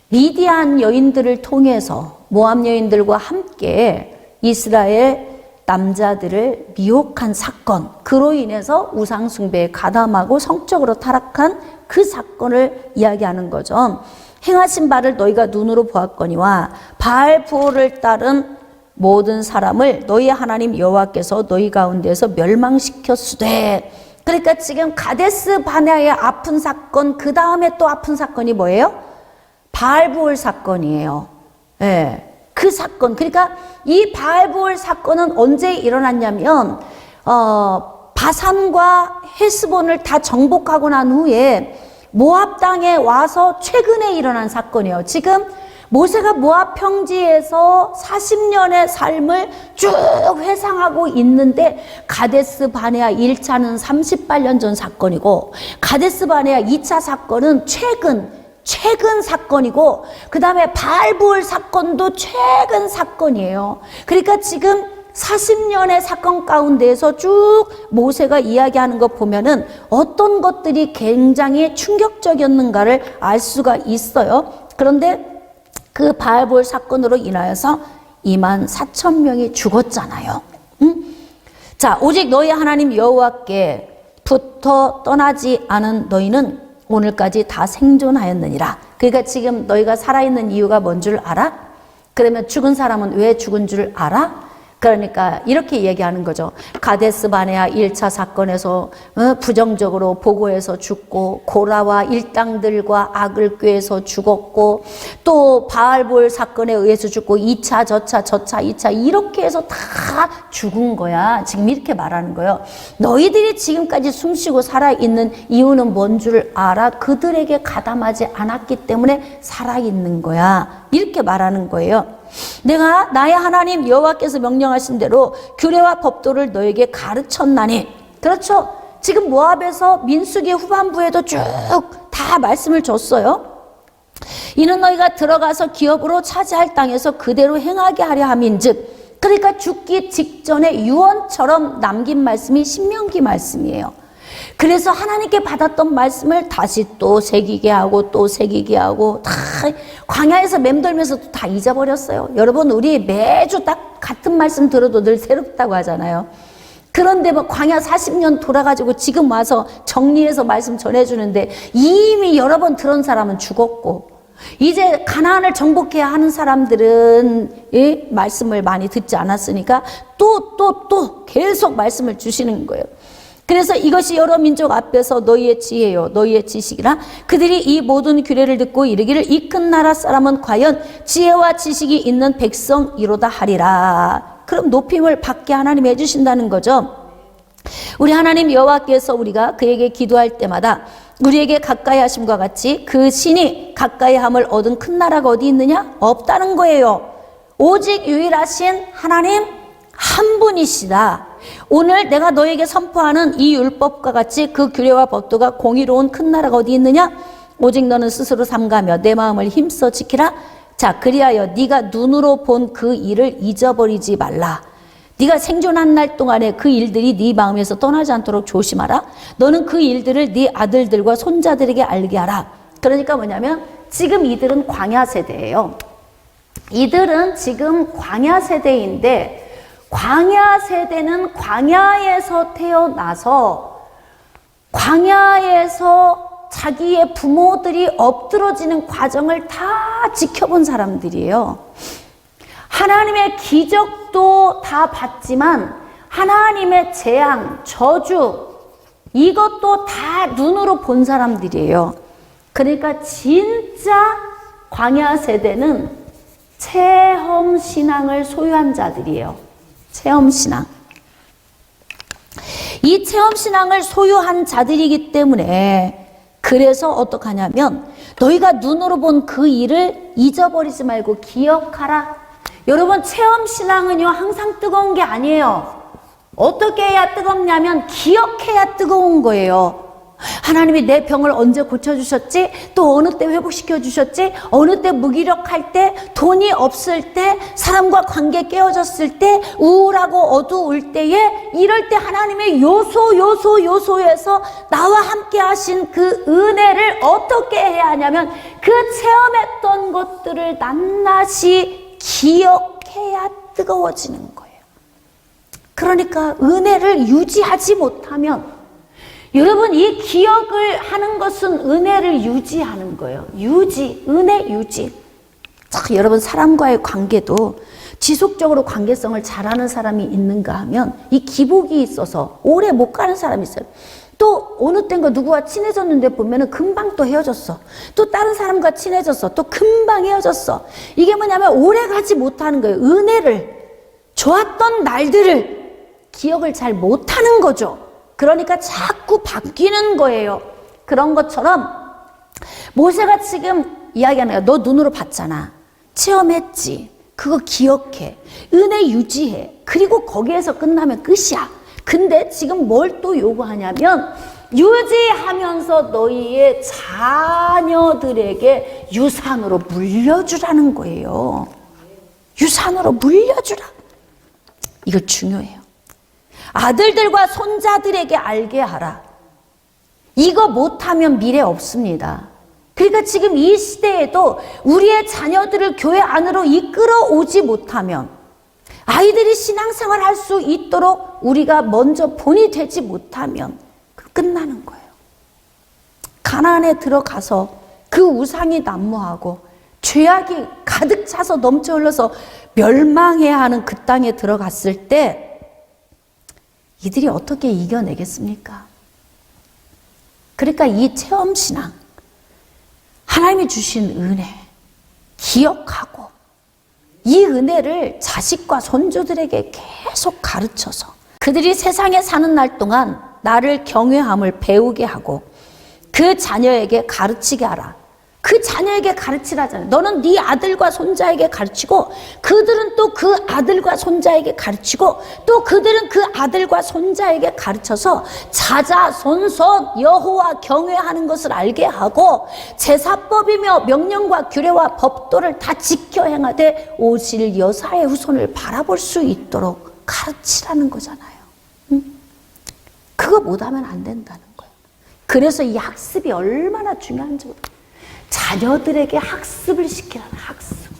미디안 여인들을 통해서 모압 여인들과 함께 이스라엘 남자들을 미혹한 사건, 그로 인해서 우상 숭배에 가담하고 성적으로 타락한 그 사건을 이야기하는 거죠. 행하신 바를 너희가 눈으로 보았거니와 바알브올을 따른 모든 사람을 너희 하나님 여호와께서 너희 가운데서 멸망시켰으되. 그러니까 지금 가데스 바네아의 아픈 사건, 그 다음에 또 아픈 사건이 뭐예요? 바알브올 사건이에요. 예. 그 사건, 그러니까 이 바알브올 사건은 언제 일어났냐면 바산과 헤스본을 다 정복하고 난 후에 모압 땅에 와서 최근에 일어난 사건이에요. 지금 모세가 모압 평지에서 40년의 삶을 쭉 회상하고 있는데 가데스 바네아 1차는 38년 전 사건이고 가데스 바네아 2차 사건은 최근 사건이고 그 다음에 바알브올 사건도 최근 사건이에요. 그러니까 지금 40년의 사건 가운데에서 쭉 모세가 이야기하는 거 보면은 어떤 것들이 굉장히 충격적이었는가를 알 수가 있어요. 그런데 그 바알브올 사건으로 인하여서 24,000명이 죽었잖아요. 자, 오직 너희 하나님 여호와께부터 떠나지 않은 너희는 오늘까지 다 생존하였느니라. 그러니까 지금 너희가 살아있는 이유가 뭔 줄 알아? 그러면 죽은 사람은 왜 죽은 줄 알아? 그러니까 이렇게 얘기하는 거죠. 가데스 바네아 1차 사건에서 부정적으로 보고해서 죽고 고라와 일당들과 악을 꾀해서 죽었고 또 바알볼 사건에 의해서 죽고 2차 저차 2차 이렇게 해서 다 죽은 거야. 지금 이렇게 말하는 거예요. 너희들이 지금까지 숨쉬고 살아있는 이유는 뭔 줄 알아? 그들에게 가담하지 않았기 때문에 살아있는 거야. 이렇게 말하는 거예요. 내가 나의 하나님 여호와께서 명령하신 대로 규례와 법도를 너에게 가르쳤나니. 그렇죠. 지금 모압에서 민수기 후반부에도 쭉 다 말씀을 줬어요. 이는 너희가 들어가서 기업으로 차지할 땅에서 그대로 행하게 하려 함인즉. 그러니까 죽기 직전에 유언처럼 남긴 말씀이 신명기 말씀이에요. 그래서 하나님께 받았던 말씀을 다시 또 새기게 하고 또 새기게 하고 다 광야에서 맴돌면서 다 잊어버렸어요. 여러분, 우리 매주 딱 같은 말씀 들어도 늘 새롭다고 하잖아요. 그런데 뭐 광야 40년 돌아가지고 지금 와서 정리해서 말씀 전해주는데 이미 여러 번 들은 사람은 죽었고 이제 가나안을 정복해야 하는 사람들은 이 말씀을 많이 듣지 않았으니까 또 계속 말씀을 주시는 거예요. 그래서 이것이 여러 민족 앞에서 너희의 지혜요 너희의 지식이라. 그들이 이 모든 규례를 듣고 이르기를 이 큰 나라 사람은 과연 지혜와 지식이 있는 백성이로다 하리라. 그럼 높임을 받게 하나님이 해주신다는 거죠. 우리 하나님 여호와께서 우리가 그에게 기도할 때마다 우리에게 가까이 하심과 같이 그 신이 가까이 함을 얻은 큰 나라가 어디 있느냐? 없다는 거예요. 오직 유일하신 하나님 한 분이시다. 오늘 내가 너에게 선포하는 이 율법과 같이 그 규례와 법도가 공의로운 큰 나라가 어디 있느냐? 오직 너는 스스로 삼가며 내 마음을 힘써 지키라. 자, 그리하여 네가 눈으로 본 그 일을 잊어버리지 말라. 네가 생존한 날 동안에 그 일들이 네 마음에서 떠나지 않도록 조심하라. 너는 그 일들을 네 아들들과 손자들에게 알게 하라. 그러니까 뭐냐면 지금 이들은 광야 세대예요. 이들은 지금 광야 세대인데, 광야 세대는 광야에서 태어나서 광야에서 자기의 부모들이 엎드러지는 과정을 다 지켜본 사람들이에요. 하나님의 기적도 다 봤지만 하나님의 재앙, 저주 이것도 다 눈으로 본 사람들이에요. 그러니까 진짜 광야 세대는 체험신앙을 소유한 자들이에요. 체험신앙. 이 체험신앙을 소유한 자들이기 때문에 그래서 어떡하냐면 너희가 눈으로 본 그 일을 잊어버리지 말고 기억하라. 여러분, 체험신앙은요 항상 뜨거운 게 아니에요. 어떻게 해야 뜨겁냐면 기억해야 뜨거운 거예요. 하나님이 내 병을 언제 고쳐주셨지? 또 어느 때 회복시켜주셨지? 어느 때 무기력할 때, 돈이 없을 때, 사람과 관계 깨어졌을 때, 우울하고 어두울 때에, 이럴 때 하나님의 요소에서 나와 함께 하신 그 은혜를 어떻게 해야 하냐면 그 체험했던 것들을 낱낱이 기억해야 뜨거워지는 거예요. 그러니까 은혜를 유지하지 못하면, 여러분, 이 기억을 하는 것은 은혜를 유지하는 거예요. 은혜 유지. 자, 여러분, 사람과의 관계도 지속적으로 관계성을 잘하는 사람이 있는가 하면 이 기복이 있어서 오래 못 가는 사람이 있어요. 또 어느 땐가 누구와 친해졌는데 보면은 금방 또 헤어졌어. 또 다른 사람과 친해졌어. 또 금방 헤어졌어. 이게 뭐냐면 오래 가지 못하는 거예요. 은혜를, 좋았던 날들을 기억을 잘 못하는 거죠. 그러니까 자꾸 바뀌는 거예요. 그런 것처럼 모세가 지금 이야기하는 거야. 너 눈으로 봤잖아. 체험했지. 그거 기억해. 은혜 유지해. 그리고 거기에서 끝나면 끝이야. 근데 지금 뭘 또 요구하냐면 유지하면서 너희의 자녀들에게 유산으로 물려주라는 거예요. 유산으로 물려주라. 이거 중요해요. 아들들과 손자들에게 알게 하라. 이거 못하면 미래 없습니다. 그러니까 지금 이 시대에도 우리의 자녀들을 교회 안으로 이끌어 오지 못하면, 아이들이 신앙생활 할 수 있도록 우리가 먼저 본이 되지 못하면 끝나는 거예요. 가나안에 들어가서 그 우상이 난무하고 죄악이 가득 차서 넘쳐 흘러서 멸망해야 하는 그 땅에 들어갔을 때 이들이 어떻게 이겨내겠습니까? 그러니까 이 체험신앙, 하나님이 주신 은혜 기억하고 이 은혜를 자식과 손주들에게 계속 가르쳐서 그들이 세상에 사는 날 동안 나를 경외함을 배우게 하고 그 자녀에게 가르치게 하라. 그 자녀에게 가르치라잖아요. 너는 네 아들과 손자에게 가르치고 그들은 또 그 아들과 손자에게 가르치고 또 그들은 그 아들과 손자에게 가르쳐서 자자손손 여호와 경외하는 것을 알게 하고 제사법이며 명령과 규례와 법도를 다 지켜 행하되 오실 여사의 후손을 바라볼 수 있도록 가르치라는 거잖아요. 그거 못하면 안 된다는 거예요. 그래서 이 학습이 얼마나 중요한지 모르겠어요. 자녀들에게 학습을 시키라는 학습.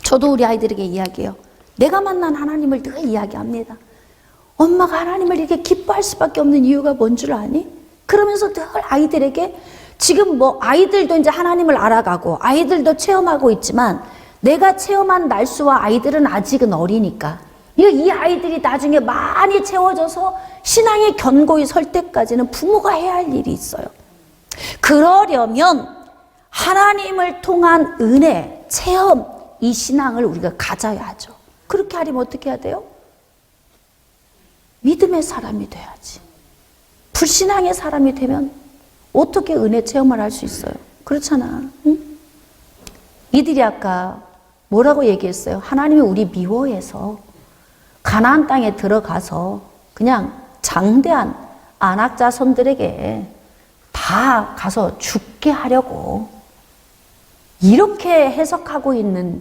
저도 우리 아이들에게 이야기해요. 내가 만난 하나님을 늘 이야기합니다. 엄마가 하나님을 이렇게 기뻐할 수밖에 없는 이유가 뭔 줄 아니? 그러면서 늘 아이들에게 지금 뭐 아이들도 이제 하나님을 알아가고 아이들도 체험하고 있지만 내가 체험한 날수와 아이들은 아직은 어리니까 이 아이들이 나중에 많이 채워져서 신앙에 견고히 설 때까지는 부모가 해야 할 일이 있어요. 그러려면 하나님을 통한 은혜, 체험, 이 신앙을 우리가 가져야 하죠. 그렇게 하려면 어떻게 해야 돼요? 믿음의 사람이 돼야지. 불신앙의 사람이 되면 어떻게 은혜 체험을 할 수 있어요? 그렇잖아. 응? 이들이 아까 뭐라고 얘기했어요? 하나님이 우리 미워해서 가나안 땅에 들어가서 그냥 장대한 안악 자손들에게 다 가서 죽게 하려고 이렇게 해석하고 있는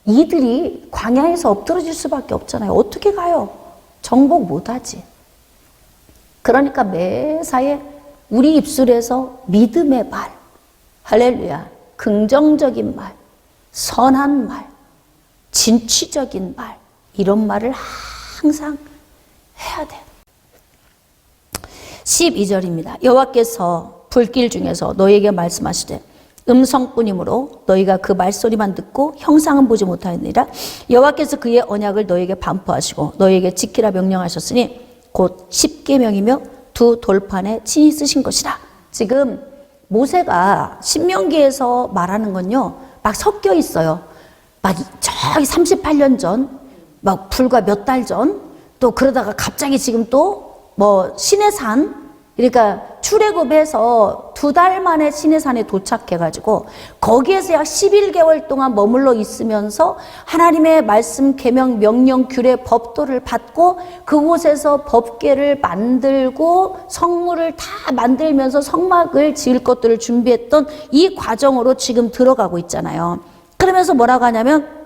이들이 광야에서 엎드러질 수밖에 없잖아요. 어떻게 가요? 정복 못하지. 그러니까 매사에 우리 입술에서 믿음의 말, 할렐루야, 긍정적인 말, 선한 말, 진취적인 말, 이런 말을 항상 해야 돼. 12절입니다. 여호와께서 불길 중에서 너희에게 말씀하시되 음성뿐이므로 너희가 그 말소리만 듣고 형상은 보지 못하였느니라. 여호와께서 그의 언약을 너희에게 반포하시고 너희에게 지키라 명령하셨으니 곧 십계명이며 두 돌판에 친히 쓰신 것이라. 지금 모세가 신명기에서 말하는 건요, 막 섞여 있어요. 막 저기 38년 전, 막 불과 몇 달 전, 또 그러다가 갑자기 지금 또 뭐 시내산, 그러니까 출애굽해서 2달 만에 시내산에 도착해가지고 거기에서 약 11개월 동안 머물러 있으면서 하나님의 말씀, 계명, 명령, 규례, 법도를 받고 그곳에서 법궤를 만들고 성물을 다 만들면서 성막을 지을 것들을 준비했던 이 과정으로 지금 들어가고 있잖아요. 그러면서 뭐라고 하냐면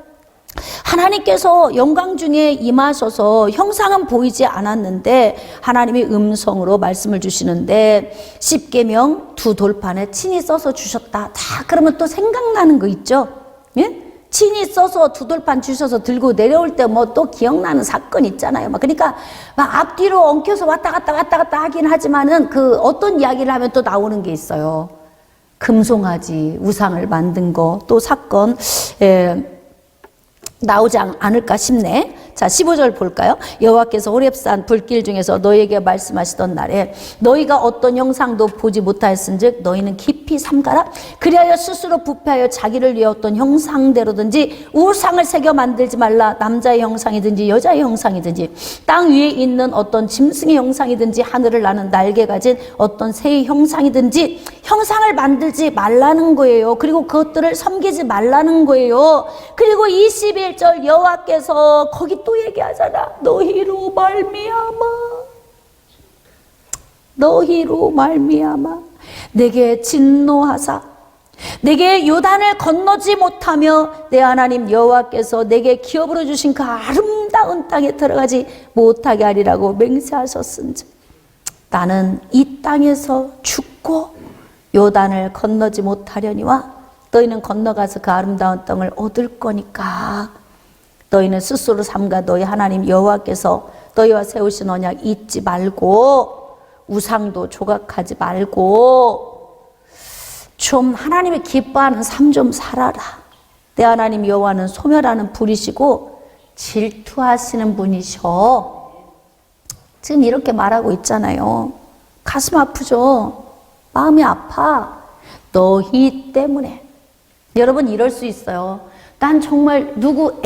하나님께서 영광 중에 임하셔서 형상은 보이지 않았는데 하나님이 음성으로 말씀을 주시는데 십계명 두 돌판에 친히 써서 주셨다. 다 그러면 또 생각나는 거 있죠? 예? 친히 써서 두 돌판 주셔서 들고 내려올 때 뭐 또 기억나는 사건 있잖아요. 그러니까 막 앞뒤로 엉켜서 왔다 갔다 하긴 하지만은 그 어떤 이야기를 하면 또 나오는 게 있어요. 금송아지 우상을 만든 거 또 사건 나오지 않을까 싶네. 자, 15절 볼까요? 여호와께서 호렙산 불길 중에서 너희에게 말씀하시던 날에 너희가 어떤 형상도 보지 못하였은즉 너희는 깊이 삼가라. 그리하여 스스로 부패하여 자기를 위해 어떤 형상대로든지 우상을 새겨 만들지 말라. 남자의 형상이든지 여자의 형상이든지 땅 위에 있는 어떤 짐승의 형상이든지 하늘을 나는 날개 가진 어떤 새의 형상이든지 형상을 만들지 말라는 거예요. 그리고 그것들을 섬기지 말라는 거예요. 그리고 21절 여호와께서 거기 또 얘기하잖아. 너희로 말미암아 내게 진노하사 내게 요단을 건너지 못하며 내 하나님 여호와께서 내게 기업으로 주신 그 아름다운 땅에 들어가지 못하게 하리라고 맹세하셨은즉 나는 이 땅에서 죽고 요단을 건너지 못하려니와 너희는 건너가서 그 아름다운 땅을 얻을 거니까 너희는 스스로 삼가 너희 하나님 여호와께서 너희와 세우신 언약 잊지 말고 우상도 조각하지 말고 좀 하나님이 기뻐하는 삶 좀 살아라. 내 하나님 여호와는 소멸하는 분이시고 질투하시는 분이셔. 지금 이렇게 말하고 있잖아요. 가슴 아프죠? 마음이 아파. 너희 때문에. 여러분 이럴 수 있어요. 난 정말 누구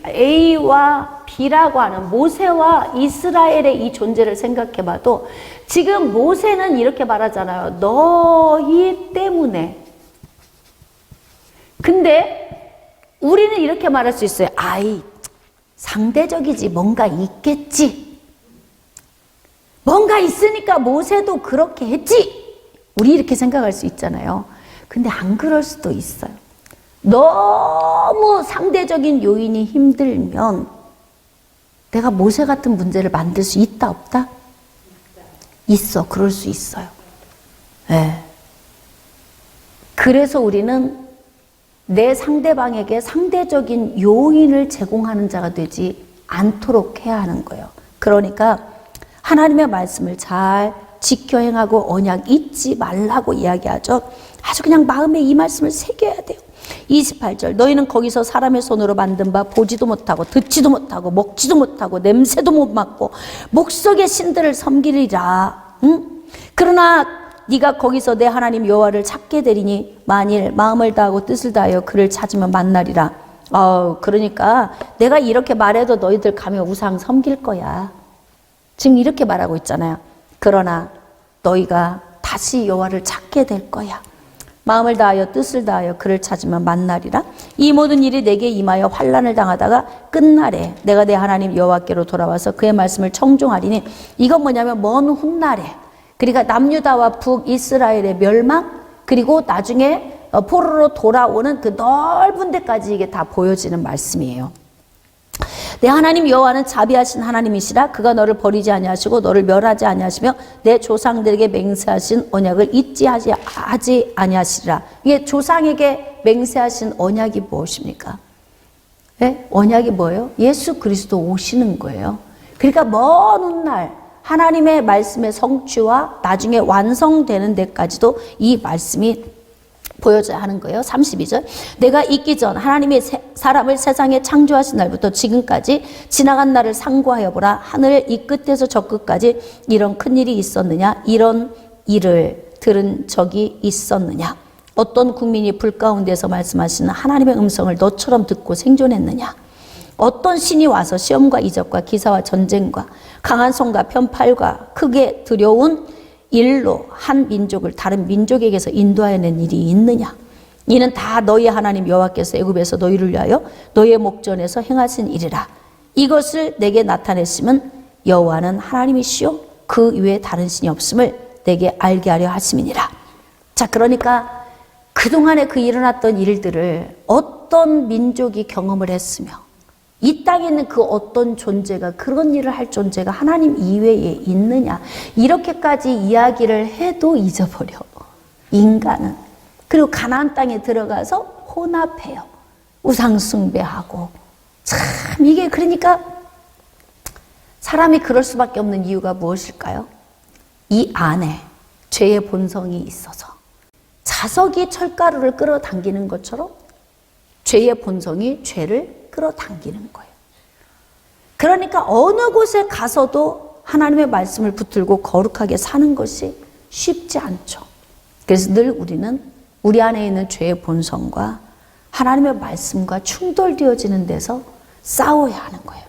A와 B라고 하는 모세와 이스라엘의 이 존재를 생각해 봐도 지금 모세는 이렇게 말하잖아요. 너희 때문에. 근데 우리는 이렇게 말할 수 있어요. 아이, 상대적이지. 뭔가 있겠지. 뭔가 있으니까 모세도 그렇게 했지. 우리 이렇게 생각할 수 있잖아요. 근데 안 그럴 수도 있어요. 너무 상대적인 요인이 힘들면 내가 모세 같은 문제를 만들 수 있다 없다? 있어. 그럴 수 있어요. 네. 그래서 우리는 내 상대방에게 상대적인 요인을 제공하는 자가 되지 않도록 해야 하는 거예요. 그러니까 하나님의 말씀을 잘 지켜 행하고 언약 잊지 말라고 이야기하죠. 아주 그냥 마음에 이 말씀을 새겨야 돼요. 28절 너희는 거기서 사람의 손으로 만든 바 보지도 못하고 듣지도 못하고 먹지도 못하고 냄새도 못 맡고 목석의 신들을 섬기리라. 응? 그러나 네가 거기서 내 하나님 여호와를 찾게 되리니 만일 마음을 다하고 뜻을 다하여 그를 찾으면 만나리라. 그러니까 내가 이렇게 말해도 너희들 가면 우상 섬길 거야. 지금 이렇게 말하고 있잖아요. 그러나 너희가 다시 여호와를 찾게 될 거야. 마음을 다하여 뜻을 다하여 그를 찾으면 만나리라. 이 모든 일이 내게 임하여 환난을 당하다가 끝날에 내가 내 하나님 여호와께로 돌아와서 그의 말씀을 청종하리니, 이건 뭐냐면 먼 훗날에, 그러니까 남유다와 북이스라엘의 멸망, 그리고 나중에 포로로 돌아오는 그 넓은 데까지 이게 다 보여지는 말씀이에요. 내 하나님 여호와는 자비하신 하나님이시라. 그가 너를 버리지 아니하시고 너를 멸하지 아니하시며 내 조상들에게 맹세하신 언약을 잊지 하지 아니하시리라. 이게 조상에게 맹세하신 언약이 무엇입니까? 네? 언약이 뭐예요? 예수 그리스도 오시는 거예요. 그러니까 먼 훗날 하나님의 말씀의 성취와 나중에 완성되는 데까지도 이 말씀이 보여져야 하는 거예요. 32절. 내가 있기 전 하나님이 사람을 세상에 창조하신 날부터 지금까지 지나간 날을 상고하여 보라. 하늘 이 끝에서 저 끝까지 이런 큰일이 있었느냐? 이런 일을 들은 적이 있었느냐? 어떤 국민이 불 가운데서 말씀하시는 하나님의 음성을 너처럼 듣고 생존했느냐? 어떤 신이 와서 시험과 이적과 기사와 전쟁과 강한 손과 편팔과 크게 두려운 일로 한 민족을 다른 민족에게서 인도하여낸 일이 있느냐? 이는 다 너희 하나님 여호와께서 애굽에서 너희를 위하여 너희의 목전에서 행하신 일이라. 이것을 내게 나타내심은 여호와는 하나님이시요 그 외에 다른 신이 없음을 내게 알게 하려 하심이니라. 자, 그러니까 그동안에 그 일어났던 일들을 어떤 민족이 경험을 했으며 이 땅에 있는 그 어떤 존재가 그런 일을 할 존재가 하나님 이외에 있느냐, 이렇게까지 이야기를 해도 잊어버려 인간은. 그리고 가나안 땅에 들어가서 혼합해요. 우상 숭배하고. 참 이게 그러니까 사람이 그럴 수밖에 없는 이유가 무엇일까요? 이 안에 죄의 본성이 있어서 자석이 철가루를 끌어당기는 것처럼 죄의 본성이 죄를 끌어당기는 거예요. 그러니까 어느 곳에 가서도 하나님의 말씀을 붙들고 거룩하게 사는 것이 쉽지 않죠. 그래서 늘 우리는 우리 안에 있는 죄의 본성과 하나님의 말씀과 충돌되어지는 데서 싸워야 하는 거예요.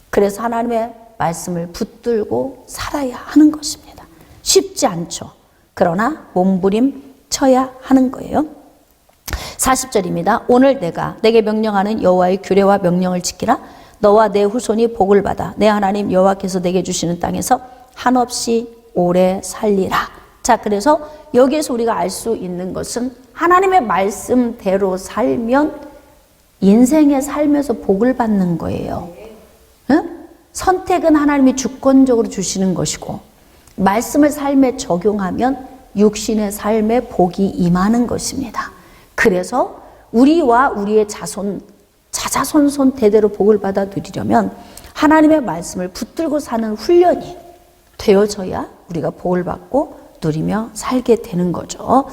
그래서 하나님의 말씀을 붙들고 살아야 하는 것입니다. 쉽지 않죠. 그러나 몸부림 쳐야 하는 거예요. 40절입니다. 오늘 내가 내게 명령하는 여호와의 규례와 명령을 지키라. 너와 내 후손이 복을 받아 내 하나님 여호와께서 내게 주시는 땅에서 한없이 오래 살리라. 자, 그래서 여기에서 우리가 알 수 있는 것은 하나님의 말씀대로 살면 인생의 삶에서 복을 받는 거예요. 응? 선택은 하나님이 주권적으로 주시는 것이고 말씀을 삶에 적용하면 육신의 삶에 복이 임하는 것입니다. 그래서 우리와 우리의 자자손손 대대로 복을 받아 누리려면 하나님의 말씀을 붙들고 사는 훈련이 되어져야 우리가 복을 받고 누리며 살게 되는 거죠.